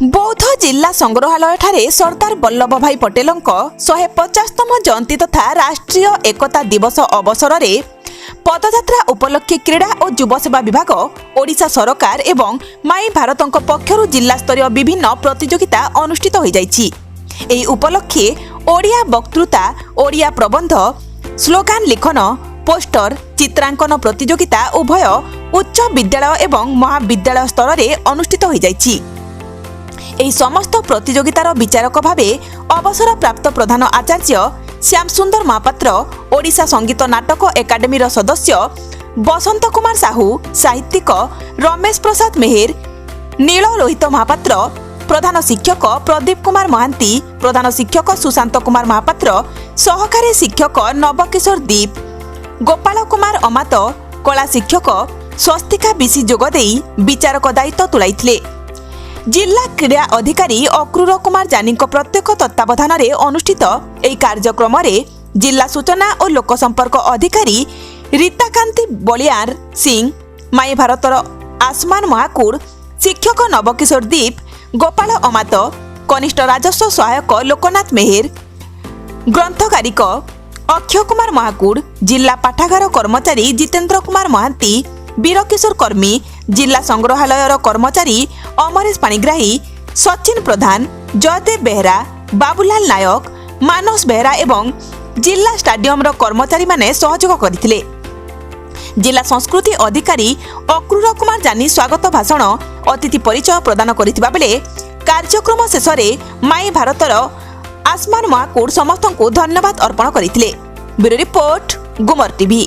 बौद्ध जिला संग्रहालय सरदार वल्लभ भाई पटेलଙ୍କ 150तम जयंती तथा राष्ट्रीय एकता दिवस अवसर में पदयात्रा उपलक्षे क्रीड़ा और युव सेवा विभाग ओडिशा सरकार एवं माई भारत पक्षर जिला स्तरीय विभिन्न प्रतियोगिता अनुष्ठित हो जाइछि। एही उपलक्षे ओडिया वक्तृता, ओडिया प्रबंध, स्लोगान लिखन, पोस्टर, चित्रांकन प्रतियोगिता उभय उच्च विद्यालय एवं महाविद्यालय स्तर में अनुष्ठित हो जाइछि। एही समस्त प्रतियोगितार विचारक भावे अवसर प्राप्त प्रधान आचार्य श्याम सुंदर महापात्र, ओडिशा संगीत नाटक एकाडेमी सदस्य बसंत कुमार साहू, साहित्यिक रमेश प्रसाद मेहेर, नील लोहित महापात्र, प्रधान शिक्षक प्रदीप कुमार महांती, प्रधान शिक्षक सुशांत कुमार महापात्र, सहकारी शिक्षक नवकिशोर दीप, गोपाल कुमार अमात, कला शिक्षक स्वस्तिका बिसी जोगदे विचारक दायित्व तुलाइथिले। जिला क्रीड़ा अधिकारी अक्रूर कुमार जानी प्रत्यक्ष तत्वावधान में अनुष्ठित यह कार्यक्रम में जिला सूचना और लोक संपर्क अधिकारी रीताकांति बलियार सिंह, माई भारतर आसमान महाकूर, शिक्षक नवकिशोर दीप, गोपाल अमात, कनिष्ठ राजस्व सहायक लोकनाथ मेहेर, ग्रंथकारिक अक्षय कुमार महाकूर, जिला पाठागार कर्मचारी जितेन्द्र कुमार महांती, वीरकिशोर कर्मी, जिला संग्रहालयर कर्मचारी अमरेश पाणिग्राही, सचिन प्रधान, जयदेव बेहरा, बाबूलाल नायक, मानस बेहरा एवं जिला स्टाडियम कर्मचारी माने सहयोग करथिले। जिला संस्कृति अधिकारी अक्रूर कुमार जानी स्वागत भाषण, अतिथि परिचय प्रदान करथिबा बेले कार्यक्रम शेष में माई भारतर आसमान महाकूर समस्त को धन्यवाद अर्पण करथिले। ब्यूरो रिपोर्ट गुमर टीवी।